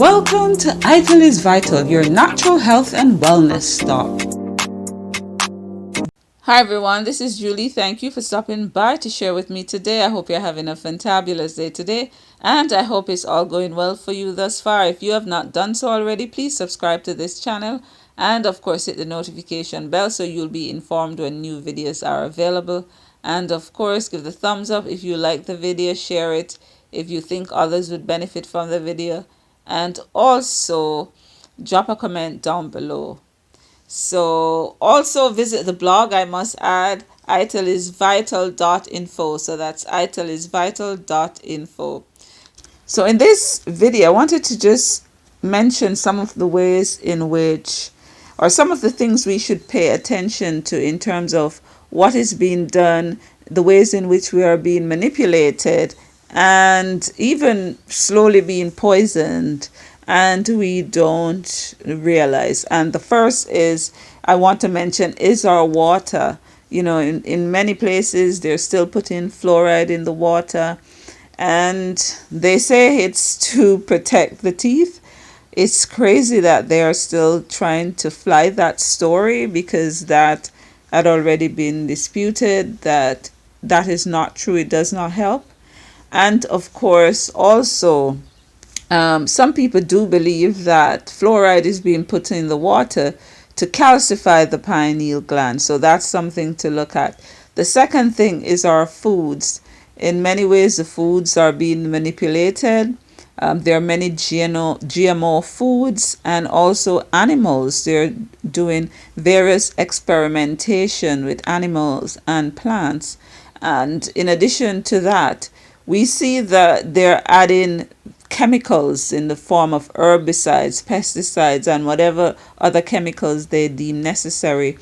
Welcome to Ital is Vital, your natural health and wellness stop. Hi everyone, this is Julie. Thank you for stopping by to share with me today. I hope you're having a fantabulous day today, and I hope it's all going well for you thus far. If you have not done so already, please subscribe to this channel and of course hit the notification bell so you'll be informed when new videos are available. And of course, give the thumbs up if you like the video, share it if you think others would benefit from the video, and also drop a comment down below. So also visit the blog, I must add, italisvital.info. So that's italisvital.info. So in this video, I wanted to just mention some of the ways in which, or some of the things we should pay attention to in terms of what is being done, the ways in which we are being manipulated, and even slowly being poisoned, and we don't realize. And the first is, I want to mention, is our water. You know, in many places, they're still putting fluoride in the water, and they say it's to protect the teeth. It's crazy that they are still trying to fly that story, because that had already been disputed, that that is not true. It does not help. And of course, also, some people do believe that fluoride is being put in the water to calcify the pineal gland. So that's something to look at. The second thing is our foods. In many ways, the foods are being manipulated. There are many GMO foods, and also animals. They're doing various experimentation with animals and plants. And in addition to that, we see that they're adding chemicals in the form of herbicides, pesticides, and whatever other chemicals they deem necessary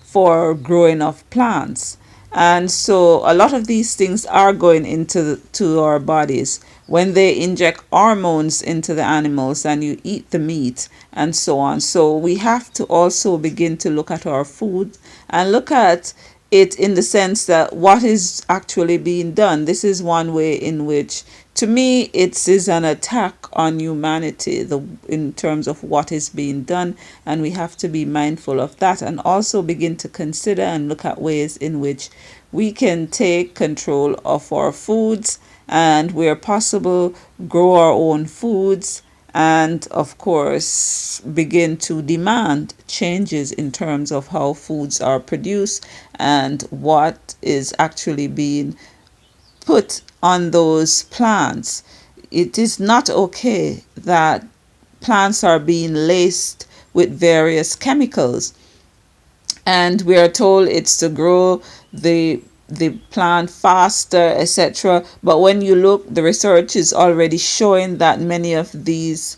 for growing of plants. And so a lot of these things are going into our bodies when they inject hormones into the animals and you eat the meat and so on. So we have to also begin to look at our food and look at it in the sense that what is actually being done. This is one way in which, to me, it is an attack on humanity, in terms of what is being done, and we have to be mindful of that, and also begin to consider and look at ways in which we can take control of our foods, and where possible, grow our own foods, and of course begin to demand changes in terms of how foods are produced and what is actually being put on those plants. It is not okay that plants are being laced with various chemicals, and we are told it's to grow the plant faster, etc. But when you look, the research is already showing that many of these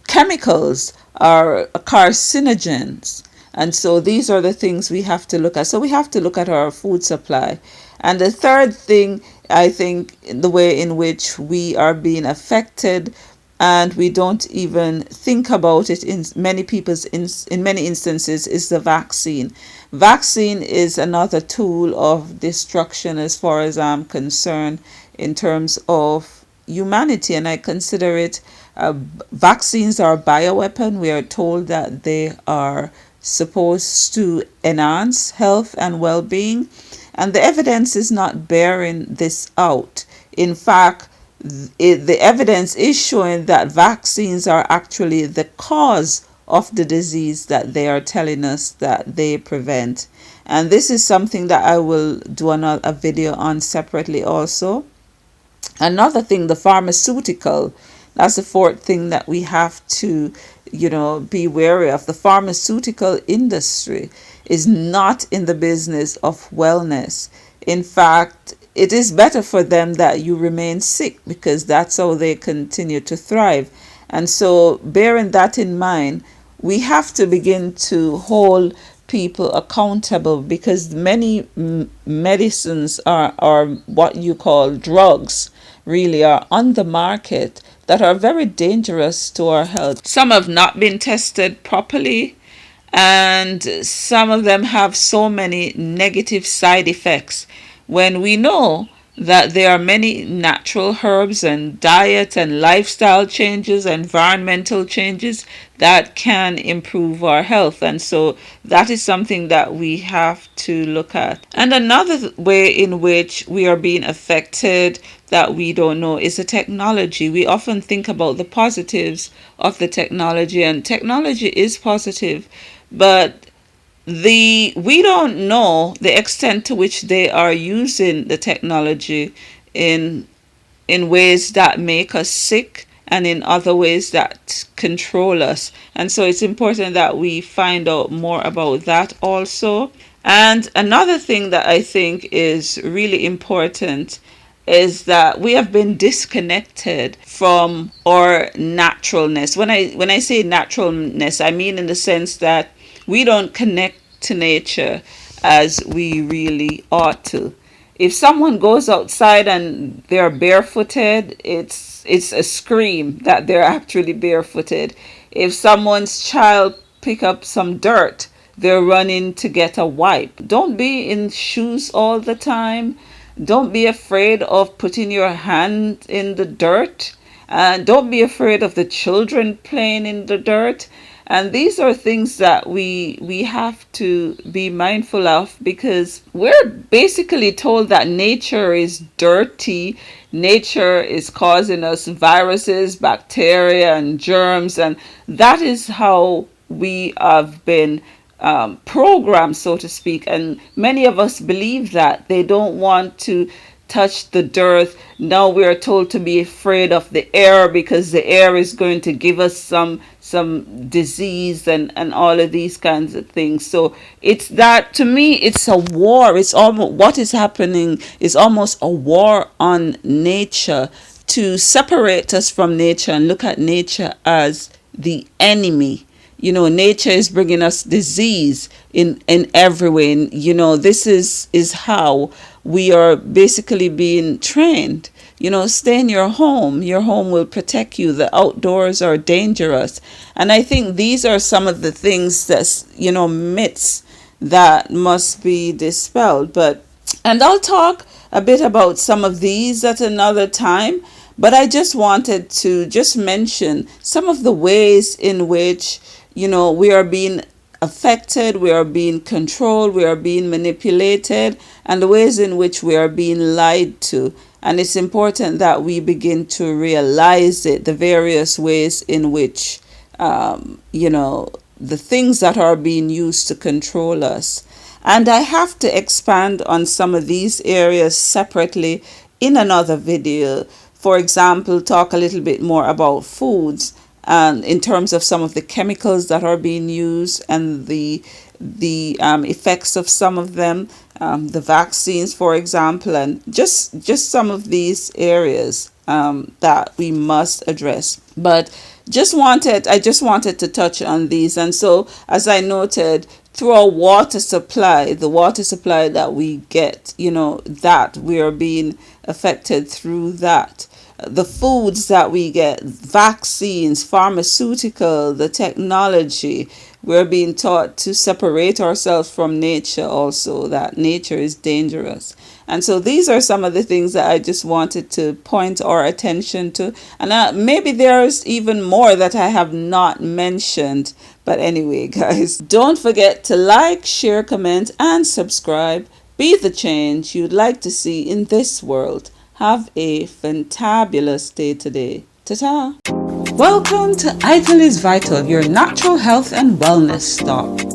chemicals are carcinogens. And so these are the things we have to look at. So we have to look at our food supply. And the third thing, I think, the way in which we are being affected, and we don't even think about it in many instances, is the vaccine. Vaccine is another tool of destruction as far as I'm concerned in terms of humanity, and I consider it, vaccines are a bioweapon. We are told that they are supposed to enhance health and well-being, and the evidence is not bearing this out. In fact, the evidence is showing that vaccines are actually the cause of the disease that they are telling us that they prevent. And this is something that I will do a video on separately also. Another thing, the pharmaceutical, that's the fourth thing that we have to, be wary of. The pharmaceutical industry is not in the business of wellness. In fact, it is better for them that you remain sick, because that's how they continue to thrive. And so, bearing that in mind, we have to begin to hold people accountable, because many medicines are what you call drugs, really, are on the market that are very dangerous to our health. Some have not been tested properly, and some of them have so many negative side effects, when we know that there are many natural herbs and diet and lifestyle changes, environmental changes that can improve our health. And so that is something that we have to look at. And another way in which we are being affected that we don't know is the technology. We often think about the positives of the technology, and technology is positive, but we don't know the extent to which they are using the technology in ways that make us sick and in other ways that control us. And so it's important that we find out more about that also. And another thing that I think is really important is that we have been disconnected from our naturalness. When I say naturalness, I mean in the sense that we don't connect to nature as we really ought to. If someone goes outside and they're barefooted, it's a scream that they're actually barefooted. If someone's child pick up some dirt, they're running to get a wipe. Don't be in shoes all the time. Don't be afraid of putting your hand in the dirt. And don't be afraid of the children playing in the dirt. And these are things that we have to be mindful of, because we're basically told that nature is dirty. Nature is causing us viruses, bacteria, and germs. And that is how we have been programmed, so to speak. And many of us believe that. They don't want to touch the dirt. Now we are told to be afraid of the air because the air is going to give us some disease and all of these kinds of things. So it's that, to me, it's a war. It's almost, what is happening is almost a war on nature, to separate us from nature and look at nature as the enemy. You know, nature is bringing us disease in every way. And, you know, this is how we are basically being trained. You know, stay in your home. Your home will protect you. The outdoors are dangerous. And I think these are some of the things that's, you know, myths that must be dispelled. And I'll talk a bit about some of these at another time. But I just wanted to just mention some of the ways in which, you know, we are being affected, we are being controlled, we are being manipulated, and the ways in which we are being lied to. And it's important that we begin to realize it, the various ways in which, you know, the things that are being used to control us. And I have to expand on some of these areas separately in another video. For example, talk a little bit more about foods, and in terms of some of the chemicals that are being used and the effects of some of them, the vaccines, for example, and just some of these areas that we must address. But I just wanted to touch on these. And so, as I noted, through our water supply, the water supply that we get, you know, that we are being affected through that. The foods that we get, vaccines, pharmaceutical, the technology, we're being taught to separate ourselves from nature also, that nature is dangerous. And so these are some of the things that I just wanted to point our attention to. And maybe there's even more that I have not mentioned. But anyway, guys, don't forget to like, share, comment, and subscribe. Be the change you'd like to see in this world. Have a fantabulous day today. Ta-ta! Welcome to Ital is Vital, your natural health and wellness stop.